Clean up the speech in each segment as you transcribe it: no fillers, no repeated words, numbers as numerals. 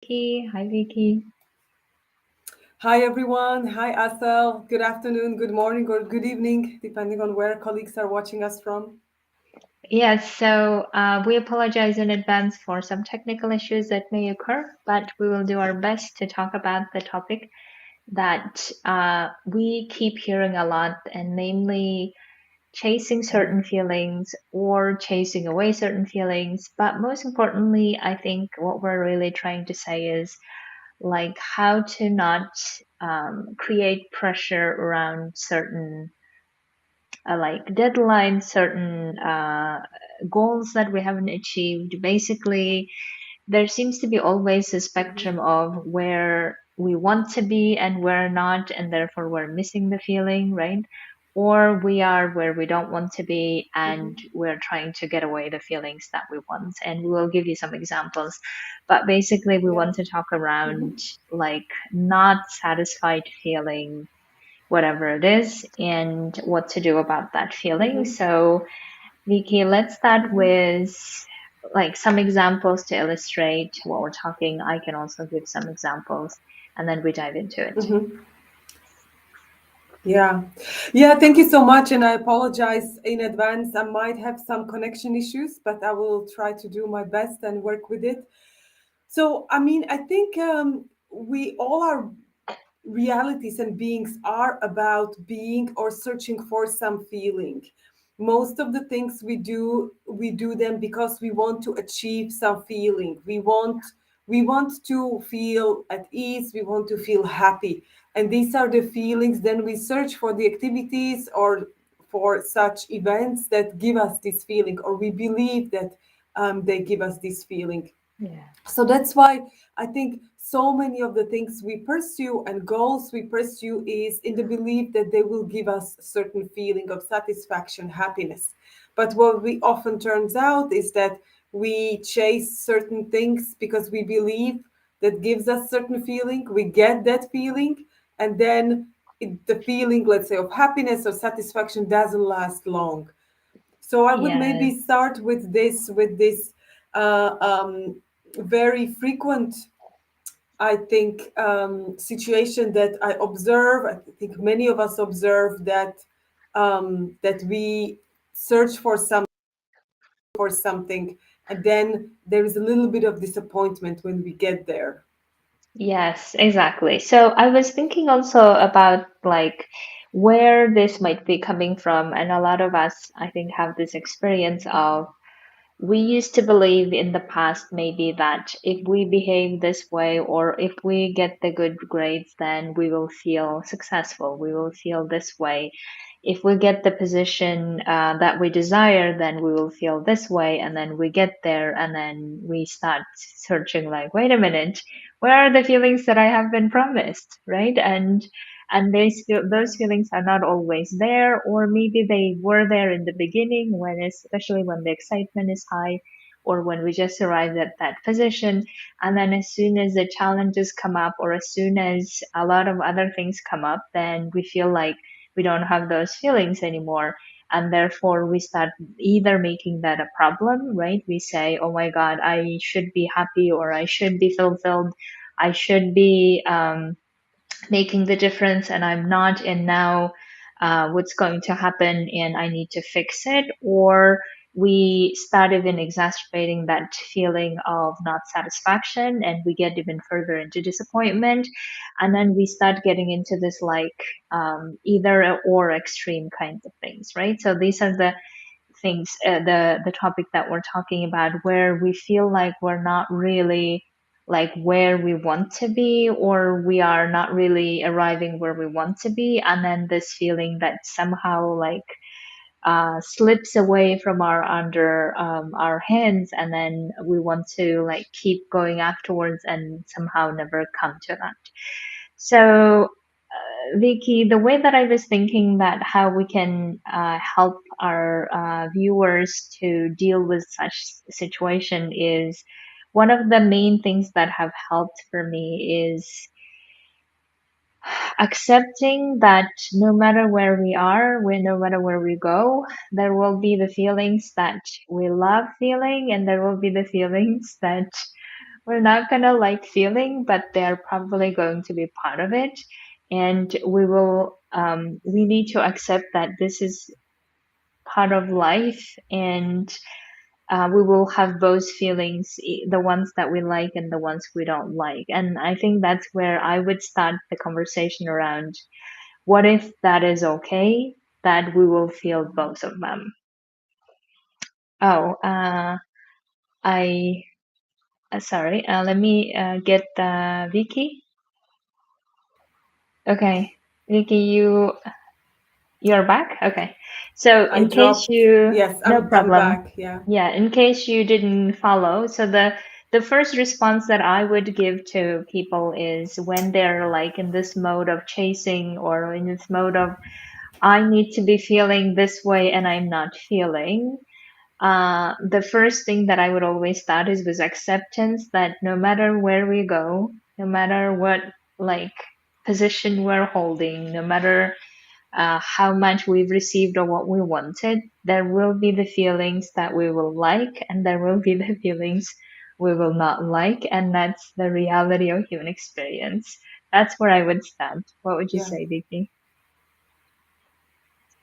Hi, Viki. Hi everyone. Hi Asel. Good afternoon, good morning, or good evening, depending on where colleagues are watching us from. Yes, we apologize in advance for some technical issues that may occur, but we will do our best to talk about the topic that we keep hearing a lot, and namely chasing certain feelings or chasing away certain feelings. But most importantly, I think what we're really trying to say is like how to not create pressure around certain like deadlines, certain goals that we haven't achieved. Basically, there seems to be always a spectrum of where we want to be and where not, and therefore we're missing the feeling, right? Or we are where we don't want to be and we're trying to get away the feelings that we want. And we will give you some examples. But basically, we Yeah. want to talk around like not satisfied feeling whatever it is and what to do about that feeling. So, Vicky, let's start with like some examples to illustrate what we're talking. I can also give some examples and then we dive into it. Yeah. Yeah, thank you so much. And I apologize in advance. I might have some connection issues, but I will try to do my best and work with it. So, I mean, I think we all are realities and beings are about being or searching for some feeling. Most of the things we do them because we want to achieve some feeling. We want to feel at ease, we want to feel happy. And these are the feelings, then we search for the activities or for such events that give us this feeling, or we believe that they give us this feeling. Yeah. So that's why I think so many of the things we pursue and goals we pursue is in the belief that they will give us a certain feeling of satisfaction, happiness. But what we often turns out is that we chase certain things because we believe that gives us certain feeling, we get that feeling, and then the feeling, let's say, of happiness or satisfaction doesn't last long. So I would Yes. maybe start with this very frequent, I think, situation that I observe. I think many of us observe that that we search for something, and then there is a little bit of disappointment when we get there. Yes, exactly. So I was thinking also about like where this might be coming from. And a lot of us, I think, have this experience of we used to believe in the past maybe that if we behave this way or if we get the good grades, then we will feel successful. We will feel this way. If we get the position that we desire, then we will feel this way. And then we get there and then we start searching like, wait a minute, where are the feelings that I have been promised? Right. And those feelings are not always there, or maybe they were there in the beginning when, especially when the excitement is high, or when we just arrived at that position. And then as soon as the challenges come up, or as soon as a lot of other things come up, then we feel like we don't have those feelings anymore. And therefore, we start either making that a problem, right? We say, oh my God, I should be happy, or I should be fulfilled. I should be making the difference and I'm not, and now what's going to happen and I need to fix it, or we start even exacerbating that feeling of not satisfaction and we get even further into disappointment, and then we start getting into this like either or extreme kinds of things, right? So these are the things, the topic that we're talking about, where we feel like we're not really like where we want to be, or we are not really arriving where we want to be, and then this feeling that somehow like slips away from our hands, and then we want to like keep going afterwards and somehow never come to that. So Vicky, the way that I was thinking that how we can help our viewers to deal with such situation is one of the main things that have helped for me is accepting that no matter where we are, no matter where we go, there will be the feelings that we love feeling, and there will be the feelings that we're not gonna like feeling, but they're probably going to be part of it. And we need to accept that this is part of life, and we will have both feelings, the ones that we like and the ones we don't like. And I think that's where I would start the conversation around what if that is okay, that we will feel both of them. Oh, I sorry. Let me get Vicky. Okay, Vicky, you're back. Okay, so I in case dropped. you, Yes, no I'm problem. back. Yeah. Yeah, in case you didn't follow, so the first response that I would give to people is when they're like in this mode of chasing, or in this mode of I need to be feeling this way and I'm not feeling. The first thing that I would always start is with acceptance that no matter where we go, no matter what like position we're holding, no matter how much we've received or what we wanted, there will be the feelings that we will like, and there will be the feelings we will not like, and that's the reality of human experience. That's where I would stand. What would you Yeah. say, Vicky?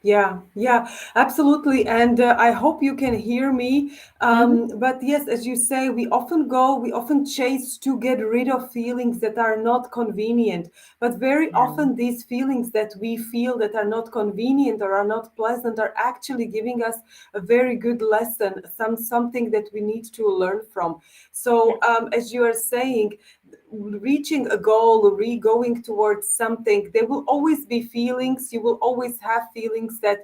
Yeah, yeah, absolutely. And I hope you can hear me. Mm-hmm. But yes, as you say, we often chase to get rid of feelings that are not convenient. But very Yeah. often, these feelings that we feel that are not convenient or are not pleasant are actually giving us a very good lesson, something that we need to learn from. So, as you are saying, reaching a goal, going towards something, there will always be feelings. You will always have feelings that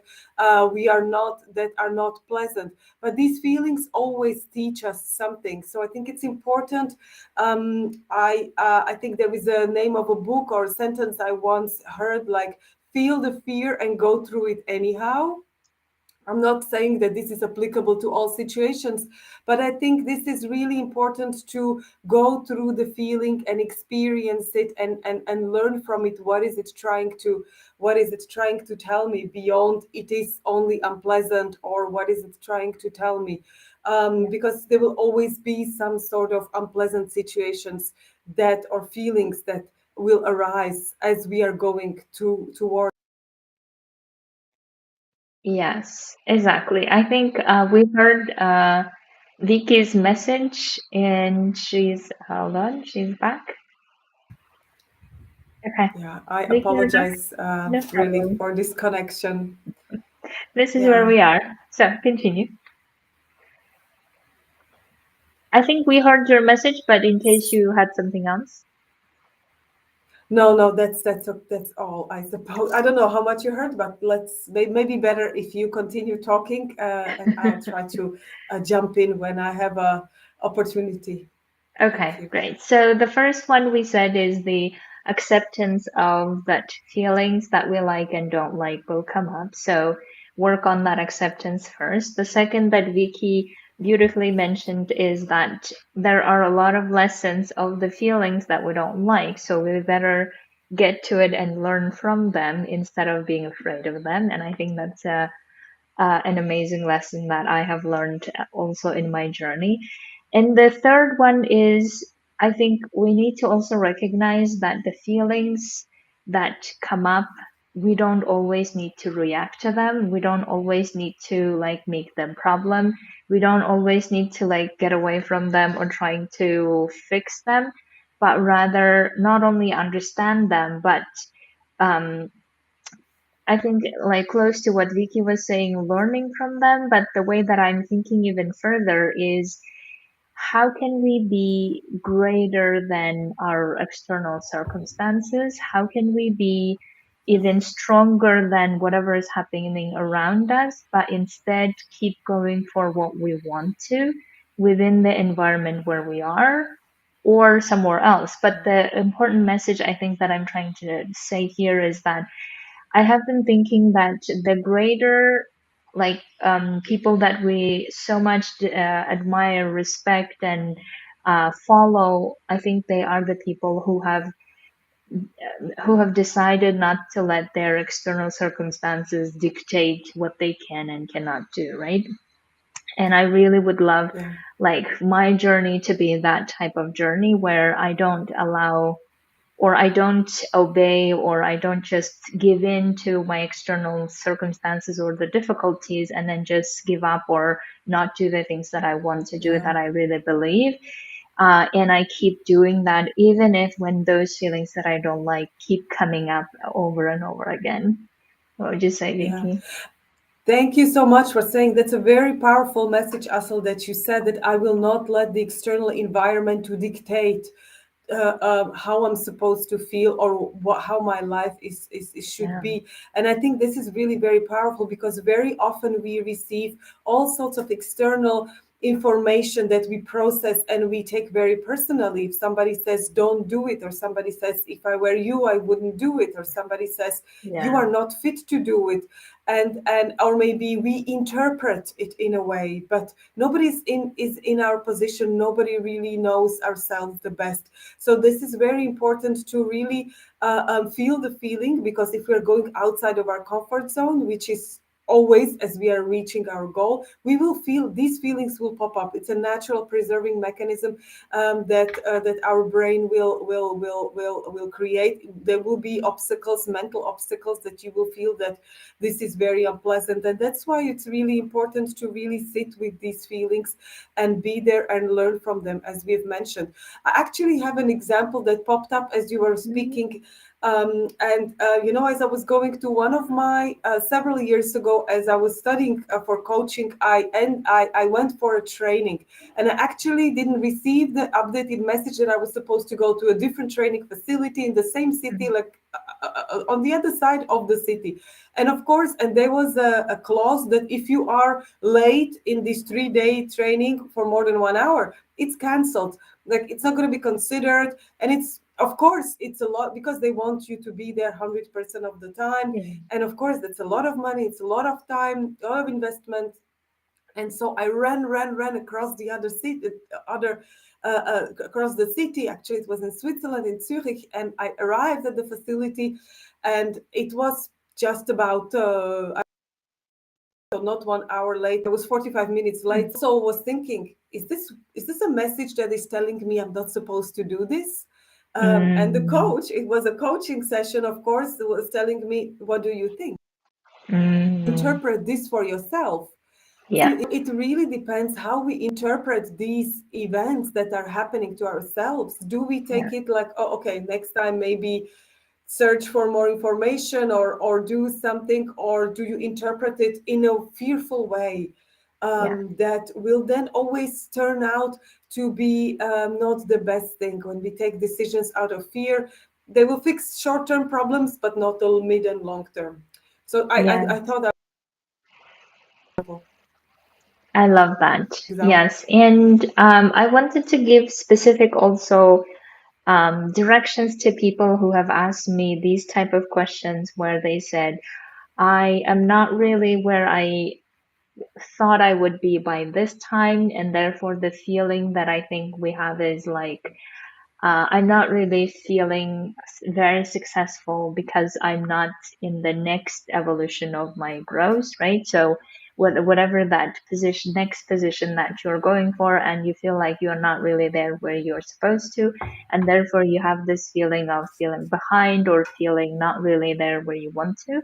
we are not that are not pleasant, but these feelings always teach us something. So I think it's important. I think there is a name of a book or a sentence I once heard, like, feel the fear and go through it anyhow. I'm not saying that this is applicable to all situations, but I think this is really important to go through the feeling and experience it, and learn from it. What is it trying to tell me beyond it is only unpleasant, or what is it trying to tell me? Because there will always be some sort of unpleasant situations that or feelings that will arise as we are going to toward. Yes, exactly. I think we heard Vicky's message, and hold on, she's back. Okay, Yeah, I Vicky, you're back? apologize No really problem. for this connection. This is where Yeah. we are. So continue. I think we heard your message, but in case you had something else. No, no, that's all, I suppose. I don't know how much you heard, but maybe better if you continue talking, and I'll try to jump in when I have a opportunity. Thank Okay, you. great. So the first one we said is the acceptance of that feelings that we like and don't like will come up. So work on that acceptance first. The second that Vicky beautifully mentioned is that there are a lot of lessons of the feelings that we don't like. So we better get to it and learn from them instead of being afraid of them. And I think that's an amazing lesson that I have learned also in my journey. And the third one is I think we need to also recognize that the feelings that come up, we don't always need to react to them. We don't always need to like make them problem. We don't always need to like get away from them or trying to fix them, but rather not only understand them, but um, I think like close to what Vicky was saying, learning from them. But the way that I'm thinking even further is how can we be greater than our external circumstances? How can we be Yeah. even stronger than whatever is happening around us, but instead keep going for what we want to within the environment where we are or somewhere else? But the important message I think that I'm trying to say here is that I have been thinking that the greater, like, people that we so much admire, respect, and follow, I think they are the people who have decided not to let their external circumstances dictate what they can and cannot do, right? And I really would love Yeah. like my journey to be that type of journey where I don't allow or I don't obey or I don't just give in to my external circumstances or the difficulties and then just give up or not do the things that I want to do Yeah. that I really believe. And I keep doing that even if when those feelings that I don't like keep coming up over and over again. What would you say, Yeah. Vicky? Thank you so much for saying that's a very powerful message, Asel, that you said that I will not let the external environment to dictate how I'm supposed to feel or how my life is should Yeah, be. And I think this is really very powerful because very often we receive all sorts of external information that we process and we take very personally. If somebody says don't do it, or somebody says if I were you I wouldn't do it, or somebody says you yeah, are not fit to do it, and or maybe we interpret it in a way, but nobody's in our position, nobody really knows ourselves the best. So this is very important to really feel the feeling, because if we're going outside of our comfort zone, which is always as we are reaching our goal, we will feel these feelings will pop up. It's a natural preserving mechanism that our brain will create. There will be obstacles, mental obstacles, that you will feel that this is very unpleasant, and that's why it's really important to really sit with these feelings and be there and learn from them, as we've mentioned. I actually have an example that popped up as you were mhm, speaking. As I was going to one of my several years ago, as I was studying for coaching, I went for a training, and I actually didn't receive the updated message that I was supposed to go to a different training facility in the same city, mhm, like on the other side of the city. And of course, and there was a clause that if you are late in this 3-day training for more than 1 hour, it's cancelled. Like it's not going to be considered. And it's, of course, it's a lot because they want you to be there 100% of the time. yeah, And of course, that's a lot of money. It's a lot of time, a lot of investment. And so I ran across the other city, across the city. Actually, it was in Switzerland, in Zurich, and I arrived at the facility, and it was just about not 1 hour late. I was 45 minutes late. mm, So I was thinking, is this a message that is telling me I'm not supposed to do this? And the mm, coach, it was a coaching session, of course, was telling me, what do you think? mm, Interpret this for yourself. yeah, See, it really depends how we interpret these events that are happening to ourselves. Do we yeah, take it like, oh, okay, next time maybe search for more information, or do something, or do you interpret it in a fearful way yeah, that will then always turn out to be not the best thing? When we take decisions out of fear, they will fix short-term problems, but not the mid and long term. So I yes. thought that I love that. example. Yes. And I wanted to give specific also directions to people who have asked me these type of questions where they said, I am not really where I thought I would be by this time, and therefore the feeling that I think we have is like I'm not really feeling very successful because I'm not in the next evolution of my growth, right? So, whatever that position, next position that you're going for, and you feel like you're not really there where you're supposed to, and therefore you have this feeling of feeling behind or feeling not really there where you want to.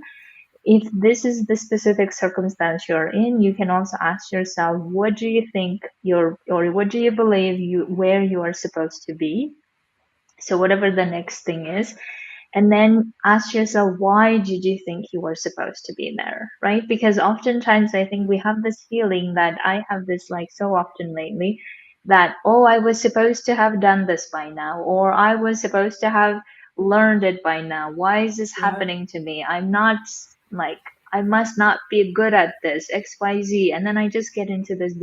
If this is the specific circumstance you're in, you can also ask yourself, what do you think or what do you believe where you are supposed to be? So whatever the next thing is, and then ask yourself, why did you think you were supposed to be there, right? Because oftentimes I think we have this feeling that I have this like so often lately that, oh, I was supposed to have done this by now, or I was supposed to have learned it by now. Why is this Yeah, happening to me? I'm not like, I must not be good at this, XYZ. And then I just get into this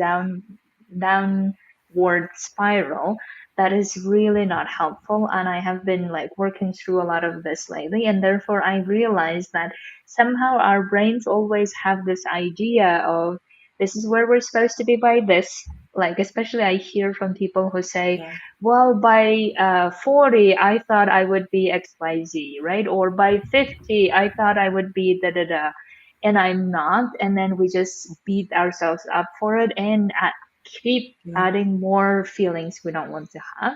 downward spiral that is really not helpful. And I have been like working through a lot of this lately, and therefore I realized that somehow our brains always have this idea of this is where we're supposed to be by this. Like, especially I hear from people who say, yeah, well, by 40 I thought I would be XYZ, right? Or by 50 I thought I would be da da da. and I'm not, and then we just beat ourselves up for it and keep Yeah. adding more feelings we don't want to have.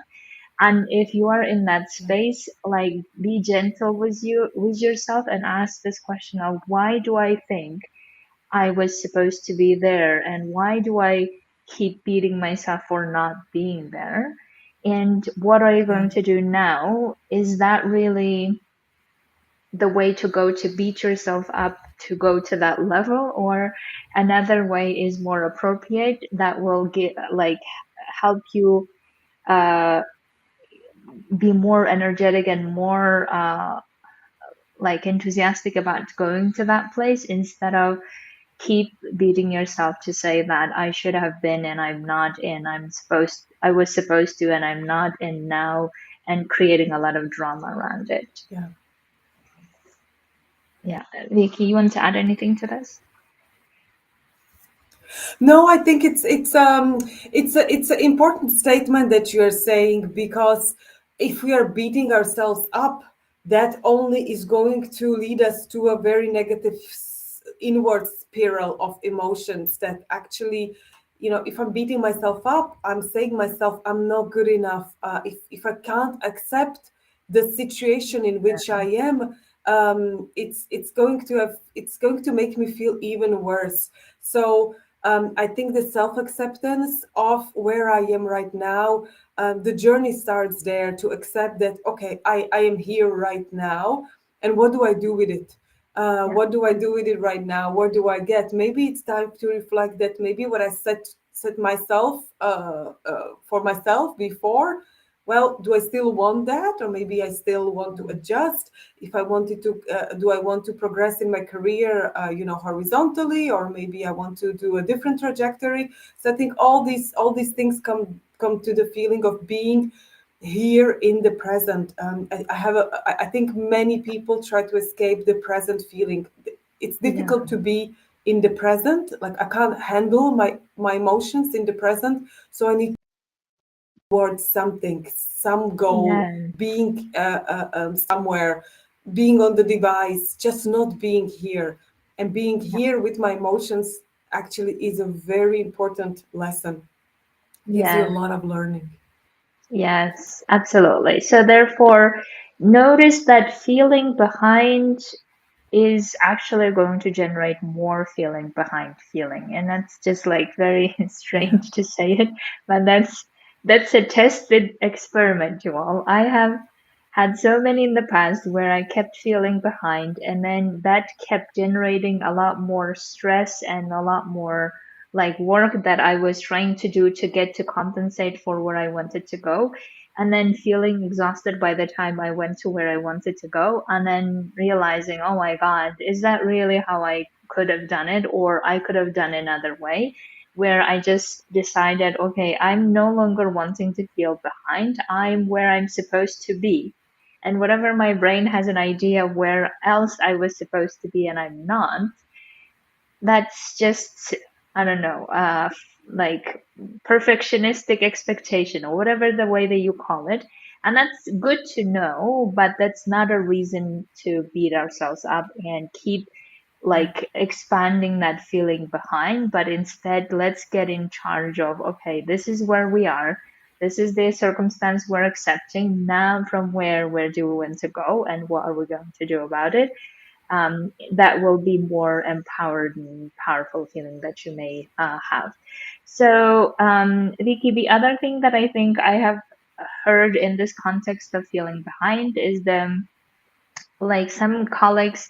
And if you are in that Yeah. space, like, be gentle with yourself and ask this question of, why do I think I was supposed to be there, and why do I keep beating myself for not being there? And what are you Yeah. going to do now? Is that really the way to go to beat yourself up to go to that level, or another way is more appropriate that will get like help you uh, be more energetic and more like enthusiastic about going to that place, instead of keep beating yourself to say that I should have been and I'm not, and I was supposed to and I'm not, and now, and creating a lot of drama around it. Yeah. Yeah, Vicky, you want to add anything to this? No, I think it's an important statement that you are saying, because if we are beating ourselves up, that only is going to lead us to a very negative inward spiral of emotions that actually, if I'm beating myself up, I'm saying myself I'm not good enough. If I can't accept the situation in which I am, it's going to make me feel even worse. So I think the self acceptance of where I am right now, the journey starts there, to accept that, okay, I am here right now. And what do I do with it? Yeah, What do I do with it right now? What do I get? Maybe it's time to reflect that maybe what I set myself for myself before, well, do I still want that? Or maybe I still want to adjust. If I wanted to, do I want to progress in my career, horizontally, or maybe I want to do a different trajectory? So I think all these things come to the feeling of being here in the present. I think many people try to escape the present feeling. It's yeah, difficult to be in the present. Like, I can't handle my emotions in the present, so I need towards something, some goal, yeah, being somewhere, being on the device, just not being here. And being yeah, here with my emotions actually is a very important lesson. Gives you a yeah. lot of learning. Yes, absolutely. So therefore, notice that feeling behind is actually going to generate more feeling behind feeling, and that's just like very Yeah, strange to say it, but that's a tested experiment, you all. I have had so many in the past where I kept feeling behind, and then that kept generating a lot more stress and a lot more like work that I was trying to do to get to compensate for where I wanted to go, and then feeling exhausted by the time I went to where I wanted to go, and then realizing, oh my God, is that really how I could have done it? Or I could have done another way, where I just decided, okay, I'm no longer wanting to feel behind. I'm where I'm supposed to be. And whatever my brain has an idea where else I was supposed to be and I'm not, that's just, I don't know, like perfectionistic expectation or whatever the way that you call it. And that's good to know, but that's not a reason to beat ourselves up and keep yeah, like expanding that feeling behind. But instead, let's get in charge of, okay, this is where we are. This is the circumstance we're accepting. Now, from where do we want to go, and what are we going to do about it? That will be more empowered and powerful feeling that you may have. So, Vicky, the other thing that I think I have heard in this context of feeling behind is the like some colleagues,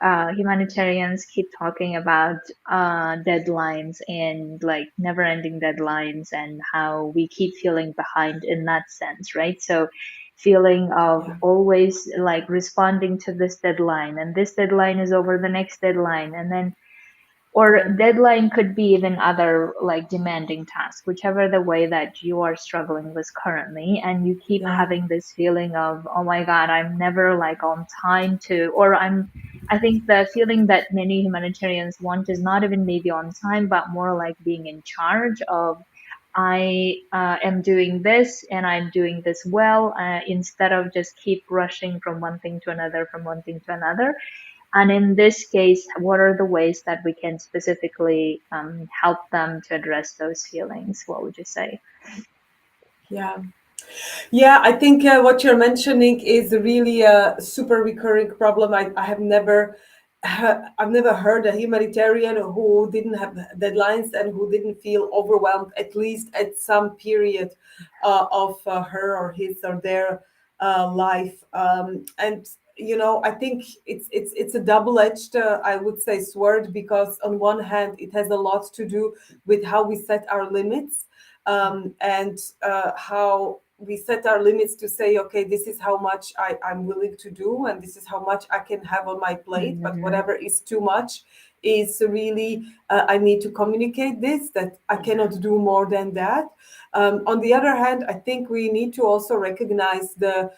humanitarians keep talking about deadlines and like never ending deadlines, and how we keep feeling behind in that sense, right? So feeling of yeah, always like responding to this deadline, and this deadline is over the next deadline, and then or yeah, deadline could be even other like demanding tasks, whichever the way that you are struggling with currently, and you keep yeah, having this feeling of, oh my God, I'm never like on time to, or I think the feeling that many humanitarians want is not even maybe on time, but more like being in charge of, I am doing this and I'm doing this well, instead of just keep rushing from one thing to another, from one thing to another. And in this case, what are the ways that we can specifically help them to address those feelings? What would you say? Yeah. Yeah, I think what you're mentioning is really a super recurring problem. I have never, I've never heard a humanitarian who didn't have deadlines and who didn't feel overwhelmed, at least at some period of her or his or their life. And I think it's a double-edged, I would say, sword, because on one hand, it has a lot to do with how we set our limits, and how we set our limits to say, okay, this is how much I'm willing to do, and this is how much I can have on my plate. But Hmm. whatever is too much is really, I need to communicate this, that I cannot do more than that. On the other hand, I think we need to also recognize the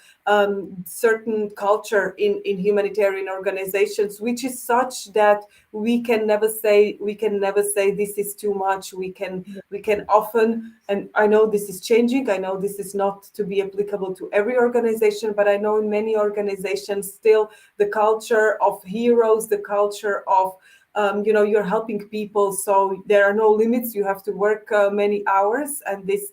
certain culture in humanitarian organizations, which is such that we can never say this is too much. We can often, and I know this is changing. I know this is not to be applicable to every organization, but I know in many organizations still the culture of heroes, the culture of you're helping people, so there are no limits. You have to work many hours, and this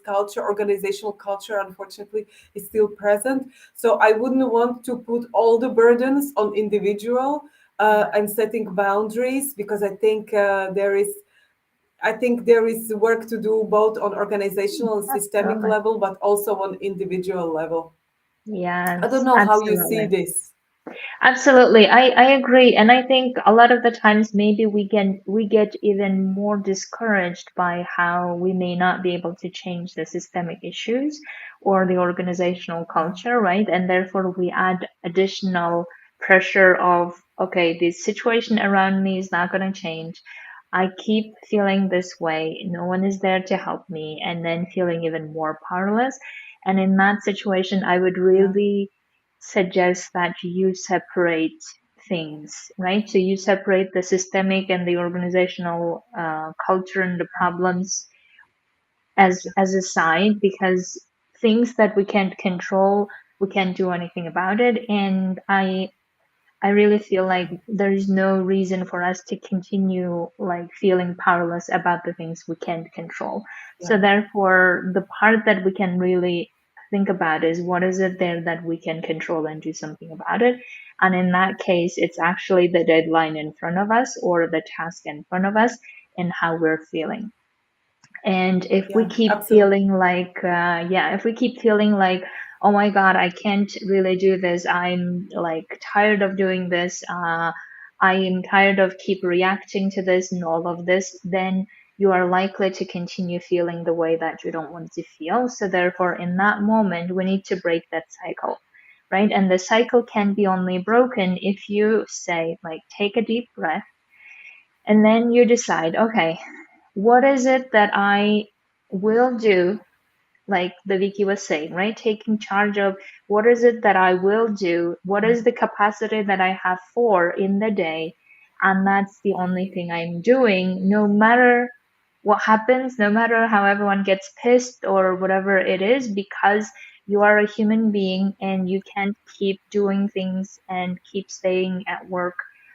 culture, organizational culture, unfortunately, is still present. So I wouldn't want to put all the burdens on individual and setting boundaries, because I think there is work to do both on organizational and systemic Absolutely. level, but also on individual level. I don't Yes, know how you see absolutely. this. Absolutely. I agree. And I think a lot of the times maybe we get even more discouraged by how we may not be able to change the systemic issues or the organizational Yeah, culture, right? And therefore we add additional pressure of, okay, the situation around me is not going to change. I keep feeling this way. No one is there to help me, and then feeling even more powerless. And in that situation, I would yeah, really suggest that you separate things, right? So you separate the systemic and the organizational culture and the problems as a side, because things that we can't control, we can't do anything about it. And I really feel like there is no reason for us to continue like feeling powerless about the things we can't control. yeah, So therefore, the part that we can really think about is what is it there that we can control and do something about it. And in that case, it's actually the deadline in front of us or the task in front of us and how we're feeling. And if we yeah, keep absolutely. feeling like, yeah, if we keep feeling like, oh my God, I can't really do this. I'm like tired of doing this. I am tired of keep reacting to this and all of this, then you are likely to continue feeling the way that you don't want to feel. So therefore, in that moment, we need to break that cycle, right? And the cycle can be only broken if you say, like, take a deep breath and then you decide, okay, what is it that I will do, like the Viki was saying, right? Taking charge of what is it that I will do, what is the capacity that I have for in the day, and that's the only thing I'm doing, no matter what happens, no matter how everyone gets pissed or whatever it is, because you are a human being and you can't keep doing things and keep staying at work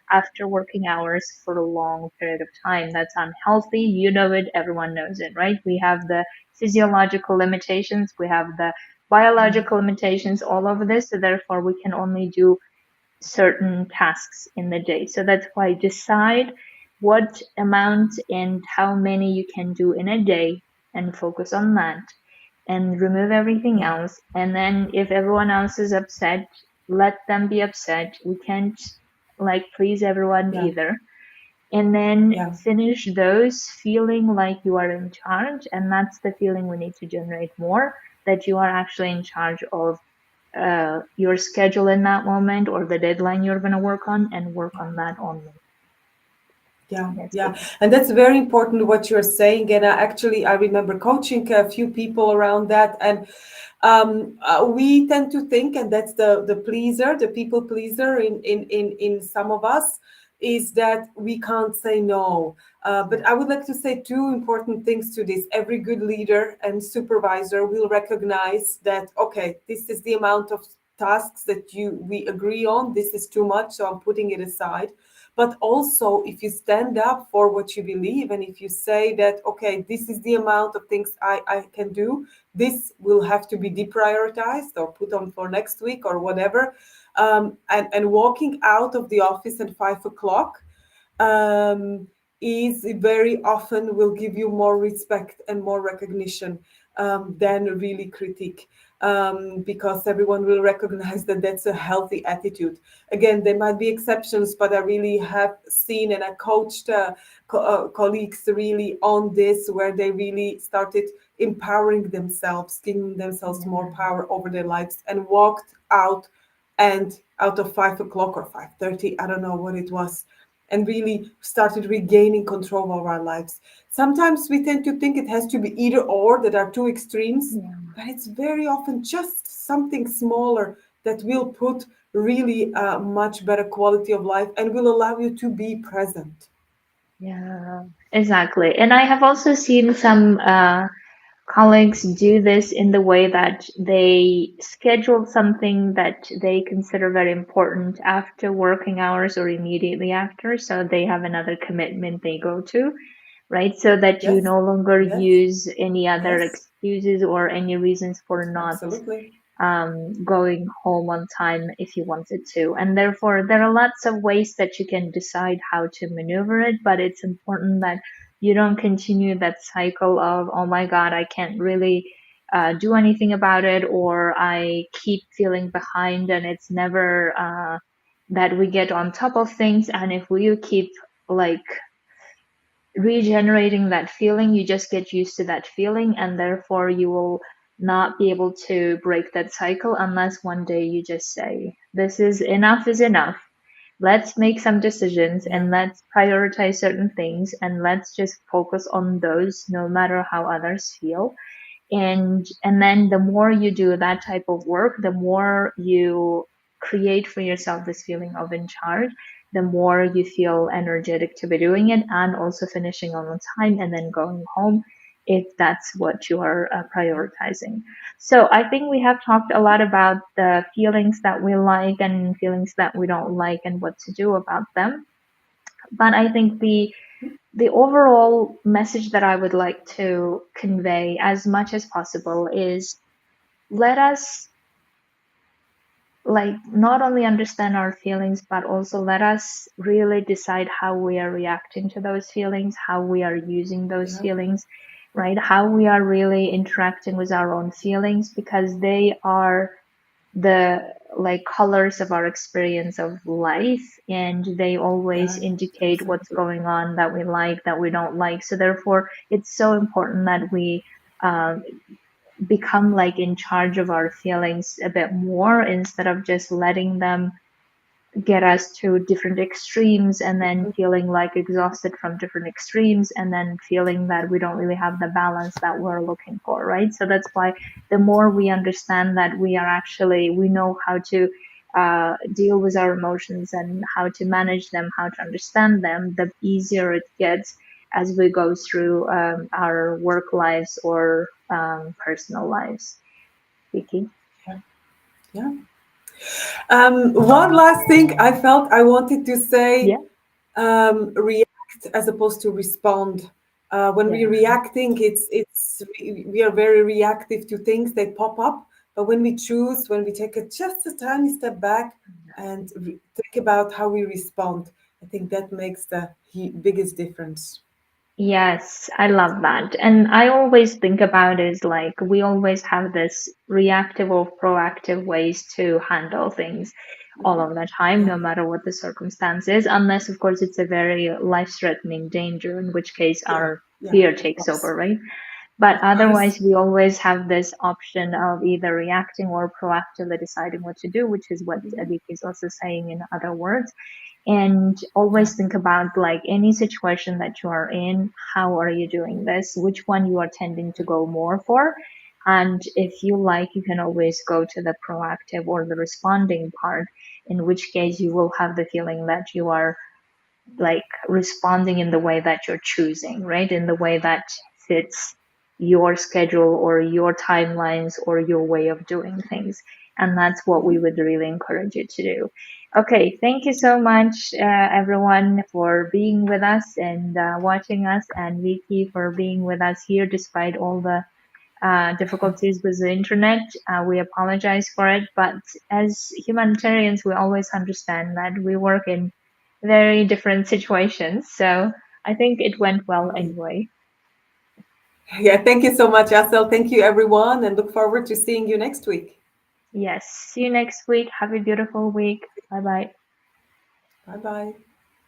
after working hours for a long period of time. That's unhealthy. You know it, everyone knows it, right? We have the physiological limitations, we have the Yeah, biological limitations, all of this. So therefore, we can only do certain tasks in the day. So that's why decide what amount and how many you can do in a day and focus on that and remove everything yeah, else. And then if everyone else is upset, let them be upset. We can't like please everyone yeah, either. And then yeah, finish those feeling like you are in charge. And that's the feeling we need to generate more, that you are actually in charge of your schedule in that moment or the deadline you're going to work on, and work on that only. yeah, That's yeah. it. And that's very important what you're saying. And I remember coaching a few people around that. And we tend to think, and that's the pleaser, the people pleaser in some of us, is that we can't say no. But I would like to say two important things to this. Every good leader and supervisor will recognize that, okay, this is the amount of tasks that you we agree on, this is too much, so I'm putting it aside. But also, if you stand up for what you believe, and if you say that, okay, this is the amount of things I can do, this will have to be deprioritized or put on for next week or whatever. And walking out of the office at 5 o'clock um, is very often will give you more respect and more recognition than really critique, because everyone will recognize that that's a healthy attitude. Again, there might be exceptions, but I really have seen and I coached colleagues really on this, where they really started empowering themselves, giving themselves more Yeah. power over their lives, and walked out, and out of 5 o'clock or 5:30, I don't know what it was, and really started regaining control of our lives. Sometimes we tend to think it has to be either or, that are two extremes, Yeah. but it's very often just something smaller that will put really a much better quality of life and will allow you to be present. Yeah, exactly. And I have also seen some colleagues do this in the way that they schedule something that they consider very important after working hours or immediately after. So they have another commitment they go to, right? So that you Yes, no longer yes, use any other yes, excuses or any reasons for not absolutely. going home on time if you wanted to. And therefore, there are lots of ways that you can decide how to maneuver it, but it's important that you don't continue that cycle of, oh my God, I can't really do anything about it, or I keep feeling behind, and it's never that we get on top of things. And if we keep like regenerating that feeling, you just get used to that feeling, and therefore you will not be able to break that cycle unless one day you just say, this is enough. Let's make some decisions Yeah, and let's prioritize certain things and let's just focus on those no matter how others feel. And then the more you do that type of work, the more you create for yourself this feeling of in charge, the more you feel energetic to be doing it and also finishing on time and then going home if that's what you are prioritizing. So I think we have talked a lot about the feelings that we like and feelings that we don't like and what to do about them. But I think the overall message that I would like to convey as much as possible is, let us like not only understand our feelings, but also let us really decide how we are reacting to those feelings, how we are using those yeah, feelings, right? How we are really interacting with our own feelings, because they are the like colors of our experience of life, and they always yeah, indicate what's absolutely. going on that we like, that we don't like. So therefore it's so important that we um, become like in charge of our feelings a bit more, instead of just letting them get us to different extremes and then feeling like exhausted from different extremes and then feeling that we don't really have the balance that we're looking for, right? So that's why the more we understand that we know how to deal with our emotions and how to manage them, how to understand them, the easier it gets as we go through our work lives or personal lives. Vicky? Yeah, yeah. One last thing I felt I wanted to say, Yeah. react as opposed to respond. When we're Yeah. reacting, we are very reactive to things that pop up. But when we choose, when we take just a tiny step back and think about how we respond, I think that makes the biggest difference. Yes, I love that. And I always think about is like we always have this reactive or proactive ways to handle things all of the time, Yeah, no matter what the circumstance is, unless, of course, it's a very life-threatening danger, in which case yeah, our yeah, fear of takes course, over, right? But of course. otherwise, we always have this option of either reacting or proactively deciding what to do, which is what Abik is also saying in other words. And Yeah, always think about like any situation that you are in, how are you doing this, which one you are tending to go more for. And if you like, you can always go to the proactive or the responding part, in which case you will have the feeling that you are like responding in the way that you're choosing, right? In the way that fits your schedule or your timelines or your way of doing things. And that's what we would really encourage you to do. Okay, thank you so much, everyone, for being with us and watching us, and Viki for being with us here despite all the difficulties with the internet. We apologize for it, but as humanitarians, we always understand that we work in very different situations. So I think it went well Indeed. anyway. Yeah, thank you so much, Asel. Thank you, everyone, and look forward to seeing you next week. Yes, see you next week. Have a beautiful week. Bye bye. Bye bye.